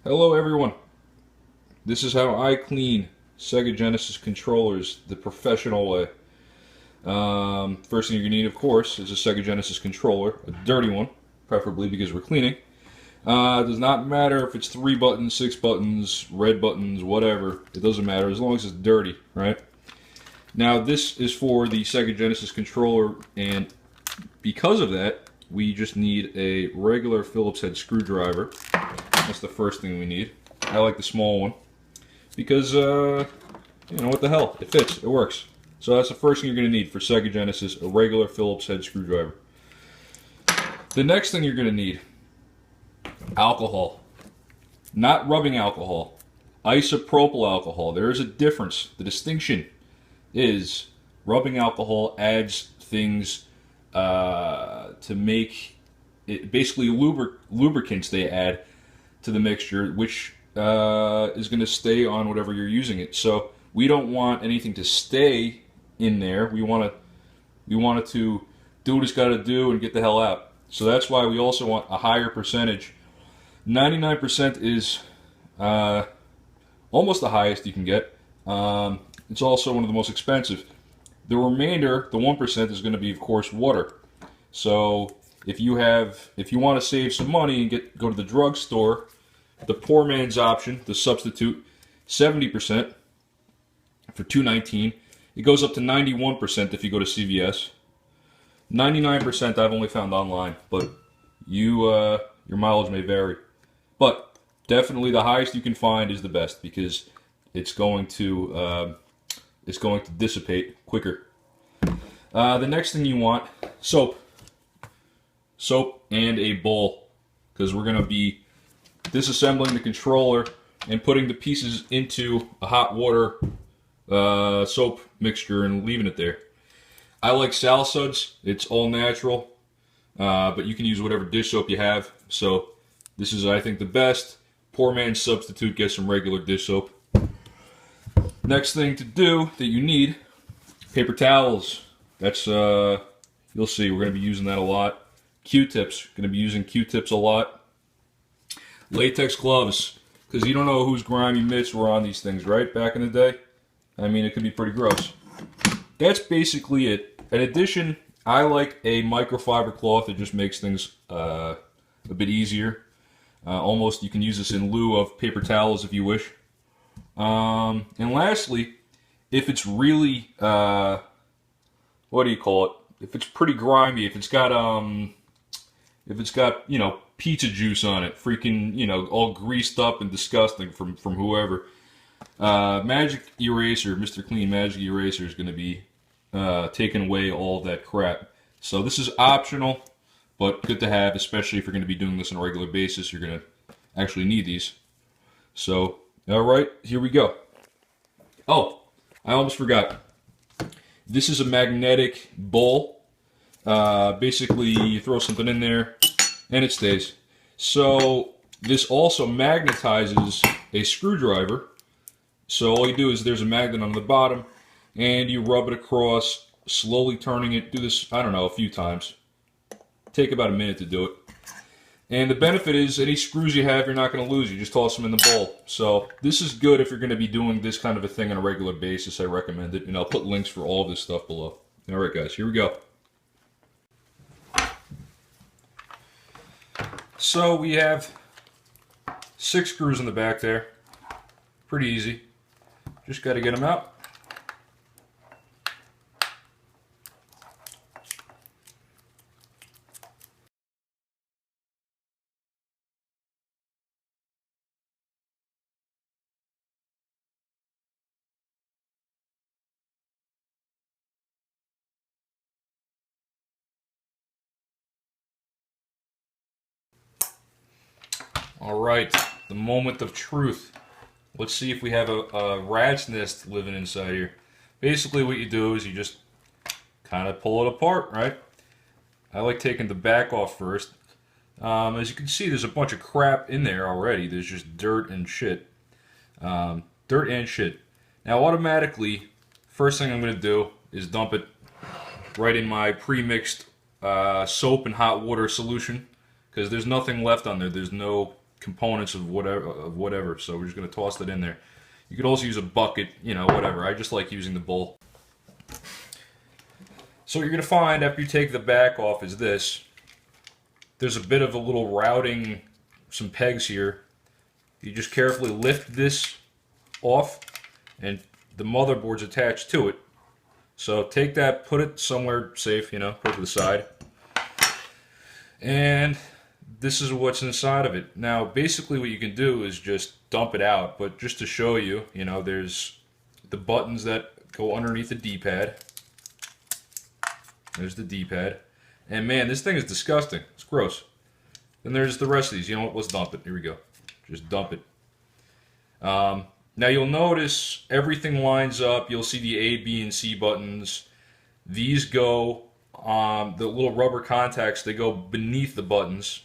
Hello everyone. This is how I clean Sega Genesis controllers the professional way. First thing you're going to need, of course, is a Sega Genesis controller, a dirty one, preferably because we're cleaning. It does not matter if it's 3 buttons, 6 buttons, red buttons, whatever. It doesn't matter as long as it's dirty, right? Now this is for the Sega Genesis controller, and because of that, we just need a regular Phillips head screwdriver. That's the first thing we need. I like the small one because, you know, what the hell? It fits. It works. So that's the first thing you're going to need for Sega Genesis, a regular Phillips head screwdriver. The next thing you're going to need, alcohol. Not rubbing alcohol. Isopropyl alcohol. There is a difference. The distinction is rubbing alcohol adds things to make it, basically lubricants they add to the mixture, which is going to stay on whatever you're using it. So we don't want anything to stay in there. We want it to do what it's got to do and get the hell out. So that's why we also want a higher percentage. 99% is almost the highest you can get. It's also one of the most expensive. The remainder, the 1%, is going to be, of course, water. So if you want to save some money and go to the drugstore, the poor man's option, the substitute, 70% for $2.19. It goes up to 91% if you go to CVS. 99% I've only found online, but your mileage may vary. But definitely the highest you can find is the best because it's going to dissipate quicker. The next thing you want, soap and a bowl, because we're going to be disassembling the controller and putting the pieces into a hot water soap mixture and leaving it there. I like Sal Suds. It's all natural, but you can use whatever dish soap you have. So this is, I think, the best. Poor man's substitute, get some regular dish soap. Next thing to do that you need, paper towels. That's, you'll see, we're going to be using that a lot. Q-tips, going to be using Q-tips a lot. Latex gloves, because you don't know whose grimy mitts were on these things, right? Back in the day. I mean, it could be pretty gross. That's basically it. In addition, I like a microfiber cloth. It just makes things a bit easier. Almost, you can use this in lieu of paper towels if you wish. And lastly, if it's really, what do you call it? If it's pretty grimy, if it's got, you know, pizza juice on it, freaking, you know, all greased up and disgusting from whoever, Magic Eraser, Mr. Clean Magic Eraser is going to be taking away all that crap. So this is optional, but good to have, especially if you're going to be doing this on a regular basis. You're going to actually need these. So, alright, here we go. Oh, I almost forgot. This is a magnetic bowl. Basically, you throw something in there, and it stays. So, this also magnetizes a screwdriver. So all you do is there's a magnet on the bottom, and you rub it across, slowly turning it. Do this, I don't know, a few times. Take about a minute to do it. And the benefit is any screws you have, you're not going to lose. You just toss them in the bowl. So this is good if you're going to be doing this kind of a thing on a regular basis. I recommend it. And I'll put links for all of this stuff below. Alright guys, here we go. So we have 6 screws in the back there. Pretty easy. Just got to get them out. Alright, the moment of truth. Let's see if we have a rat's nest living inside here. Basically what you do is you just kind of pull it apart, right? I like taking the back off first. As you can see, there's a bunch of crap in there already. There's just dirt and shit. Dirt and shit. Now automatically, first thing I'm going to do is dump it right in my pre-mixed soap and hot water solution. Because there's nothing left on there. There's no components of whatever. So we're just going to toss that in there. You could also use a bucket, you know, whatever. I just like using the bowl. So what you're going to find after you take the back off is this. There's a bit of a little routing, some pegs here. You just carefully lift this off, and the motherboard's attached to it. So take that, put it somewhere safe, you know, put it to the side. And this is what's inside of it. Now, basically what you can do is just dump it out, but just to show you, you know, there's the buttons that go underneath the D-pad. There's the D-pad. And man, this thing is disgusting. It's gross. Then there's the rest of these. You know what? Let's dump it. Here we go. Just dump it. Now you'll notice everything lines up. You'll see the A, B, and C buttons. These go, the little rubber contacts, they go beneath the buttons.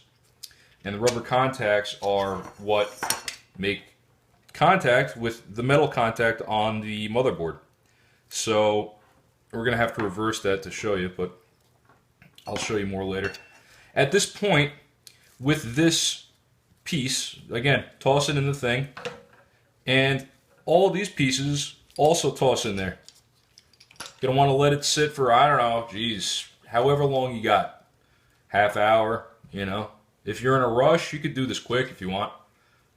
And the rubber contacts are what make contact with the metal contact on the motherboard. So we're going to have to reverse that to show you, but I'll show you more later. At this point, with this piece, again, toss it in the thing, and all of these pieces also toss in there. You're going to want to let it sit for, I don't know, geez, however long you got. Half hour, you know. If you're in a rush, you could do this quick if you want.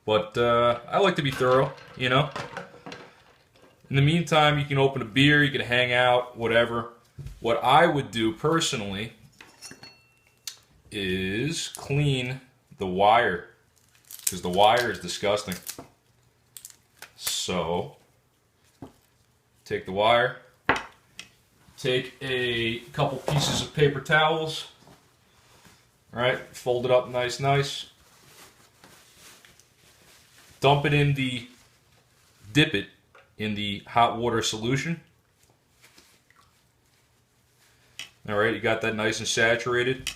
But I like to be thorough, you know. In the meantime, you can open a beer, you can hang out, whatever. What I would do personally is clean the wire, because the wire is disgusting. So, take the wire, take a couple pieces of paper towels, alright, fold it up nice, dump it in the, dip it in the hot water solution. Alright, you got that nice and saturated.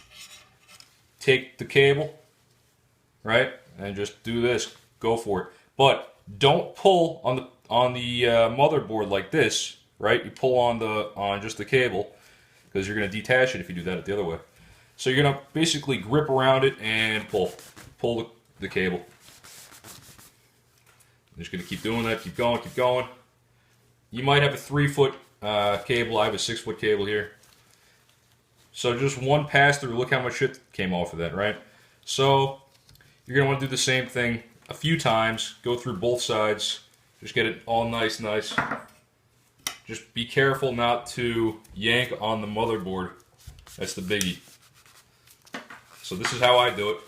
Take the cable, right, and just do this. Go for it. But don't pull on the motherboard like this, right? You pull on just the cable, because you're going to detach it if you do that the other way. So you're going to basically grip around it and pull the cable. I'm just going to keep doing that. Keep going. You might have a 3-foot cable. I have a 6-foot cable here. So just one pass through, look how much shit came off of that, right? So you're going to want to do the same thing a few times. Go through both sides. Just get it all nice. Just be careful not to yank on the motherboard. That's the biggie. So this is how I do it.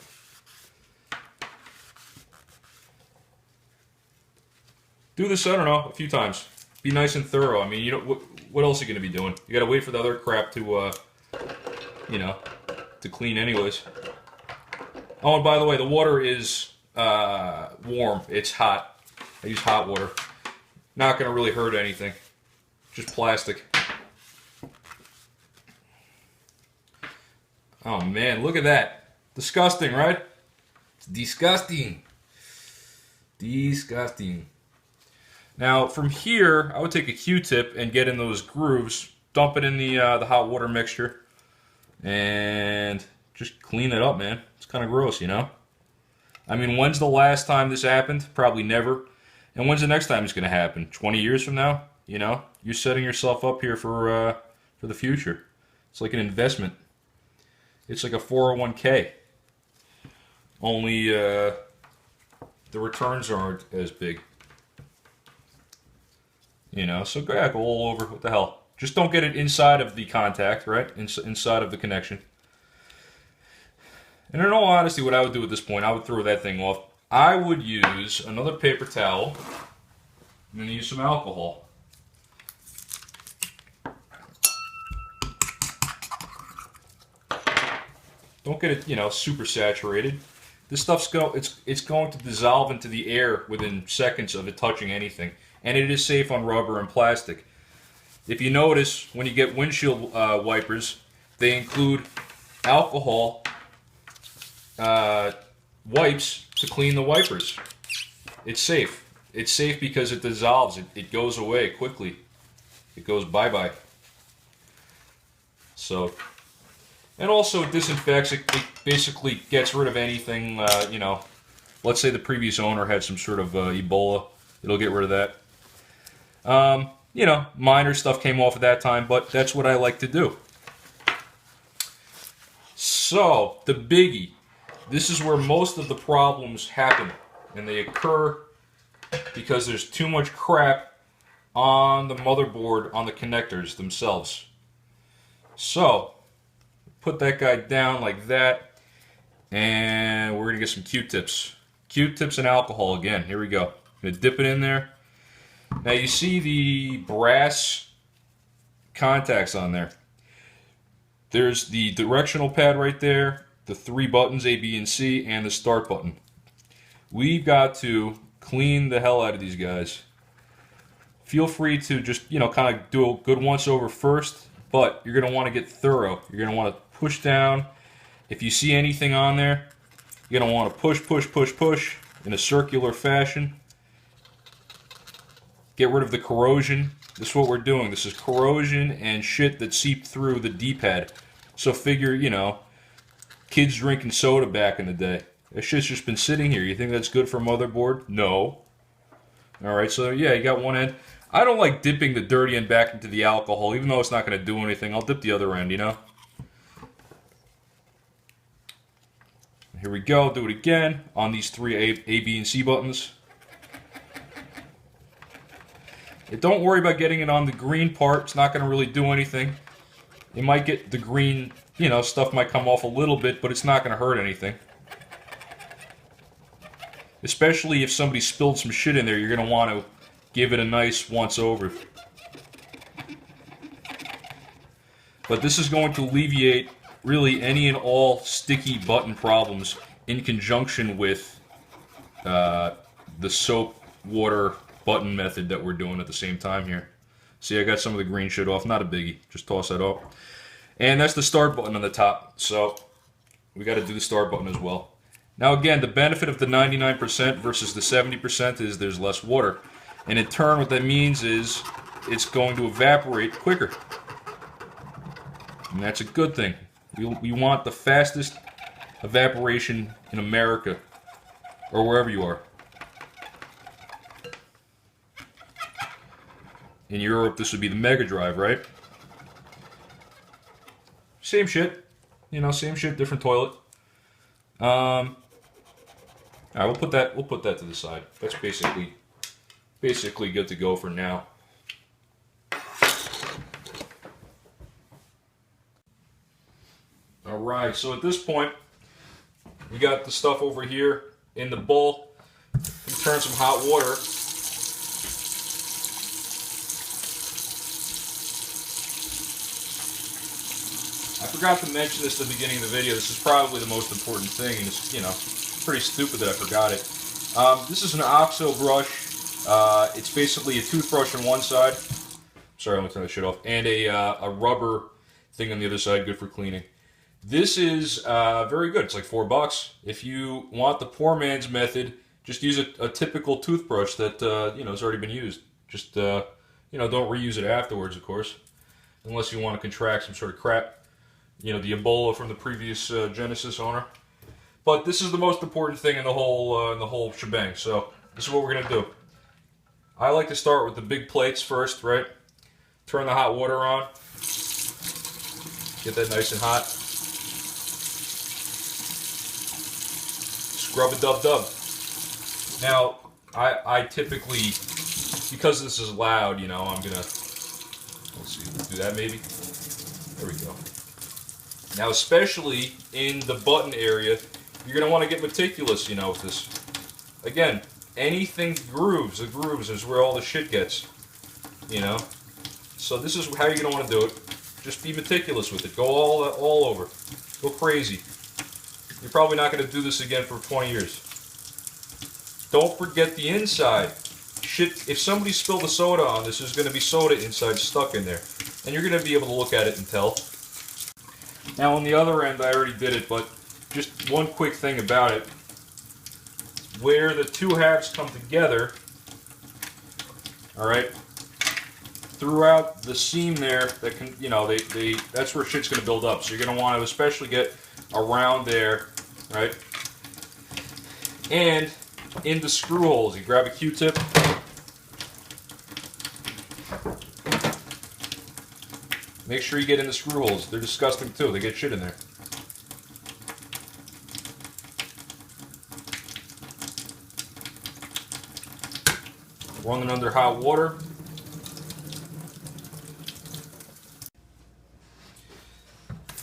Do this, I don't know, a few times. Be nice and thorough. I mean, you know, what else are you going to be doing? You got to wait for the other crap to... you know, to clean anyways. Oh, and by the way, the water is warm. It's hot. I use hot water. Not going to really hurt anything. Just plastic. Oh man, look at that. Disgusting, right? It's disgusting. Disgusting. Now, from here, I would take a Q-tip and get in those grooves, dump it in the hot water mixture, and just clean it up, man. It's kind of gross, you know? I mean, when's the last time this happened? Probably never. And when's the next time it's going to happen? 20 years from now? You know? You're setting yourself up here for the future. It's like an investment. It's like a 401k. Only the returns aren't as big. You know? So go all over. What the hell? Just don't get it inside of the contact, right? Inside of the connection. And in all honesty, what I would do at this point, I would throw that thing off. I would use another paper towel and then use some alcohol. Don't get it, you know, super saturated. This stuff's it's going to dissolve into the air within seconds of it touching anything. And it is safe on rubber and plastic. If you notice, when you get windshield wipers, they include alcohol wipes to clean the wipers. It's safe. It's safe because it dissolves. It goes away quickly. It goes bye-bye. So, and also it disinfects. It basically gets rid of anything, you know, let's say the previous owner had some sort of Ebola, it'll get rid of that. You know, minor stuff came off at that time, but that's what I like to do. So, the biggie. This is where most of the problems happen, and they occur because there's too much crap on the motherboard, on the connectors themselves. So, put that guy down like that, and we're going to get some Q-tips. Q-tips and alcohol again. Here we go. I'm going to dip it in there. Now you see the brass contacts on there. There's the directional pad right there, the 3 buttons, A, B, and C, and the start button. We've got to clean the hell out of these guys. Feel free to just, you know, kind of do a good once over first, but you're going to want to get thorough. You're going to want to push down. If you see anything on there, you're going to want to push, push, push, push in a circular fashion. Get rid of the corrosion. This is what we're doing. This is corrosion and shit that seeped through the D-pad. So figure, you know, kids drinking soda back in the day. That shit's just been sitting here. You think that's good for a motherboard? No. Alright, so yeah, you got one end. I don't like dipping the dirty end back into the alcohol, even though it's not going to do anything. I'll dip the other end, you know? Here we go. Do it again on these 3 A, B, and C buttons. Don't worry about getting it on the green part. It's not going to really do anything. It might get the green, you know, stuff might come off a little bit, but it's not going to hurt anything. Especially if somebody spilled some shit in there, you're going to want to give it a nice once over. But this is going to alleviate really any and all sticky button problems in conjunction with the soap water button method that we're doing at the same time here. See, I got some of the green shit off. Not a biggie. Just toss that off. And that's the start button on the top. So we got to do the start button as well. Now again, the benefit of the 99% versus the 70% is there's less water. And in turn, what that means is it's going to evaporate quicker. And that's a good thing. We want the fastest evaporation in America, or wherever you are. In Europe, this would be the Mega Drive, right? Same shit. You know, same shit, different toilet. Alright, we'll put that to the side. That's basically good to go for now. Alright, so at this point, we got the stuff over here in the bowl. We turn some hot water. I forgot to mention this at the beginning of the video. This is probably the most important thing, and it's, you know, pretty stupid that I forgot it. This is an OXO brush. It's basically a toothbrush on one side. Sorry, I'm gonna turn that shit off. And a rubber thing on the other side, good for cleaning. This is very good. It's like $4. If you want the poor man's method, just use a typical toothbrush that you know, has already been used. Just you know, don't reuse it afterwards, of course, unless you want to contract some sort of crap. You know, the Ebola from the previous Genesis owner. But this is the most important thing in the whole shebang. So this is what we're gonna do. I like to start with the big plates first, right? Turn the hot water on. Get that nice and hot. Scrub a dub-dub. Now, I typically, because this is loud, you know, I'm gonna, let's see, do that maybe? There we go. Now, especially in the button area, you're going to want to get meticulous, you know, with this. Again, anything grooves, the grooves is where all the shit gets, you know. So this is how you're going to want to do it. Just be meticulous with it. Go all over. Go crazy. You're probably not going to do this again for 20 years. Don't forget the inside. Shit, if somebody spilled a soda on this, there's going to be soda inside stuck in there. And you're going to be able to look at it and tell. Now on the other end, I already did it, but just one quick thing about it. Where the two halves come together, alright, throughout the seam there, that can, you know, that's where shit's going to build up. So you're going to want to especially get around there, right? and in the screw holes. You grab a Q-tip, make sure you get in the screw holes. They're disgusting too. They get shit in there. Run it under hot water.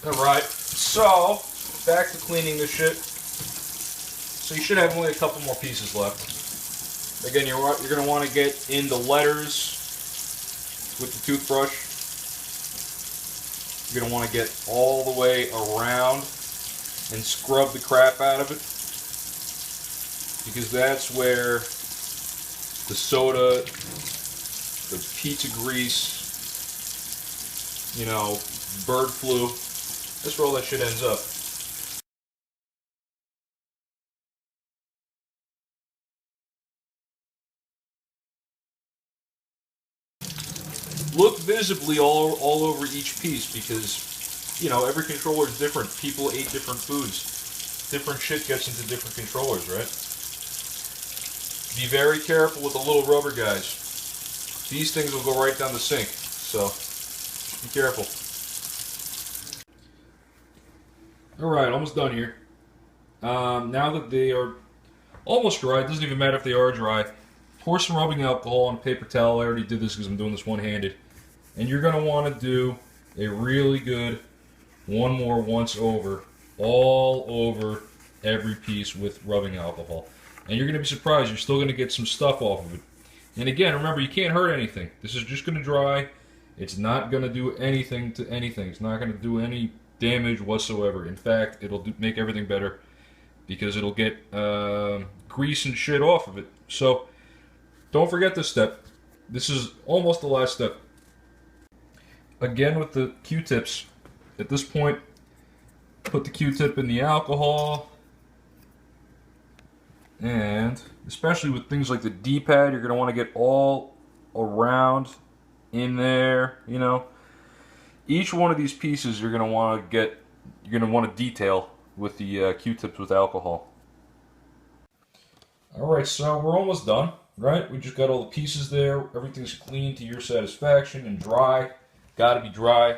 Alright, so back to cleaning this shit. So you should have only a couple more pieces left. Again, you're going to want to get in the letters with the toothbrush. You're going to want to get all the way around and scrub the crap out of it, because that's where the soda, the pizza grease, you know, bird flu, that's where all that shit ends up. Look visibly all over each piece, because, you know, every controller is different. People ate different foods. Different shit gets into different controllers, right? Be very careful with the little rubber guys. These things will go right down the sink, so be careful. Alright, almost done here. Now that they are almost dry, it doesn't even matter if they are dry. Pour some rubbing alcohol on a paper towel. I already did this because I'm doing this one-handed. And you're going to want to do a really good one more once over, all over every piece with rubbing alcohol. And you're going to be surprised, you're still going to get some stuff off of it. And again, remember, you can't hurt anything. This is just going to dry. It's not going to do anything to anything. It's not going to do any damage whatsoever. In fact, it'll make everything better, because it'll get grease and shit off of it. So don't forget this step. This is almost the last step. Again with the Q-tips, at this point, put the Q-tip in the alcohol, and especially with things like the D-pad, you're going to want to get all around in there, you know. Each one of these pieces you're going to want to detail with the Q-tips with alcohol. Alright, so we're almost done, right? We just got all the pieces there. Everything's clean to your satisfaction and dry. Got to be dry.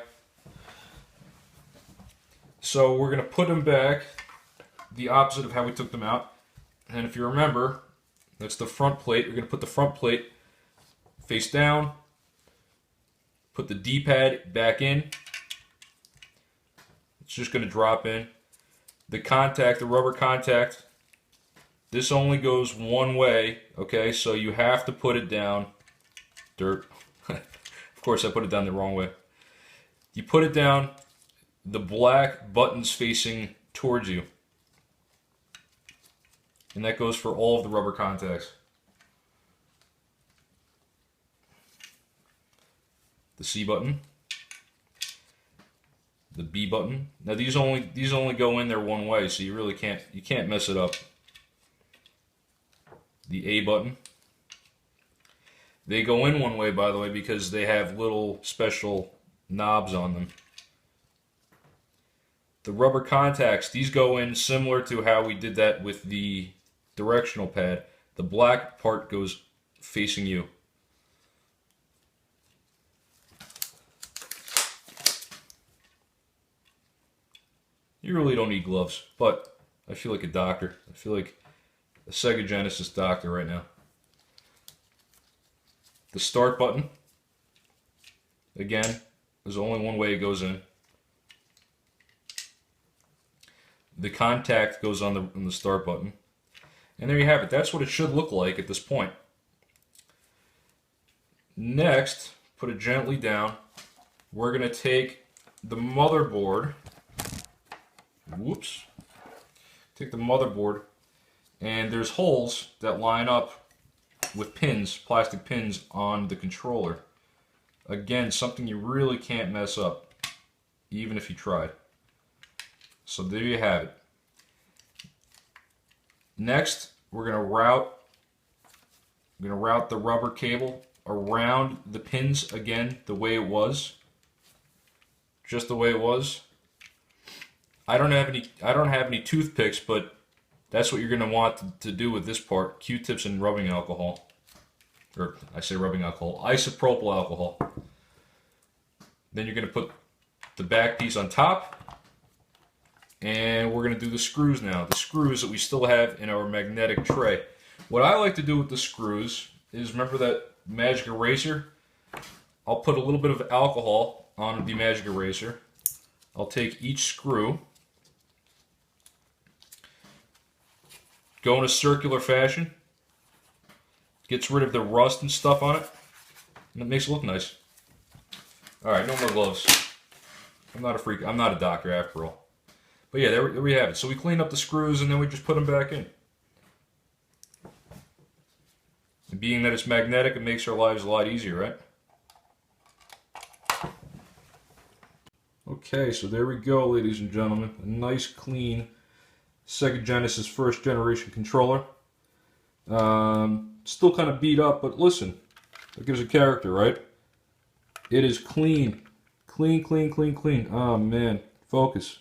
So we're going to put them back the opposite of how we took them out. And if you remember, that's the front plate. You're going to put the front plate face down. Put the D-pad back in. It's just going to drop in. The contact, the rubber contact, this only goes one way, okay? So you have to put it down. Dirt. Of course, I put it down the wrong way. You put it down, the black buttons facing towards you. And that goes for all of the rubber contacts. The C button. The B button. Now these only go in there one way, so you really can't mess it up. The A button. They go in one way, by the way, because they have little special knobs on them. The rubber contacts, these go in similar to how we did that with the directional pad. The black part goes facing you. You really don't need gloves, but I feel like a doctor. I feel like a Sega Genesis doctor right now. The start button, again, there's only one way it goes in. The contact goes on the start button. And there you have it. That's what it should look like at this point. Next, put it gently down. We're going to take the motherboard. Whoops. Take the motherboard, and there's holes that line up with pins, plastic pins on the controller. Again, something you really can't mess up, even if you tried. So there you have it. Next, we're going to route the rubber cable around the pins again the way it was. Just the way it was. I don't have any toothpicks, but That's what you're going to want to do with this part. Q-tips and rubbing alcohol. Or, I say rubbing alcohol. Isopropyl alcohol. Then you're going to put the back piece on top. And we're going to do the screws now. The screws that we still have in our magnetic tray. What I like to do with the screws is, remember that magic eraser? I'll put a little bit of alcohol on the magic eraser. I'll take each screw, go in a circular fashion, gets rid of the rust and stuff on it, and it makes it look nice. Alright, no more gloves. I'm not a freak. I'm not a doctor after all. But yeah, there we have it. So we clean up the screws and then we just put them back in. And being that it's magnetic, it makes our lives a lot easier, right? Okay, so there we go, ladies and gentlemen. A nice, clean Sega Genesis first generation controller. Still kind of beat up, but listen, that gives it character, right? It is clean. Clean, clean, clean, clean. Oh, man. Focus.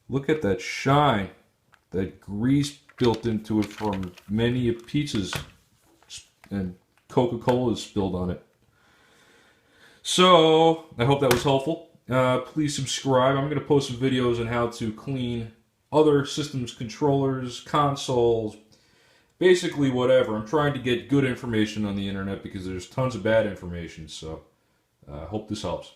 Look at that shine. That grease built into it from many pizzas and Coca-Cola spilled on it. So, I hope that was helpful. Please subscribe. I'm going to post some videos on how to clean other systems, controllers, consoles, basically whatever. I'm trying to get good information on the internet because there's tons of bad information, so I hope this helps.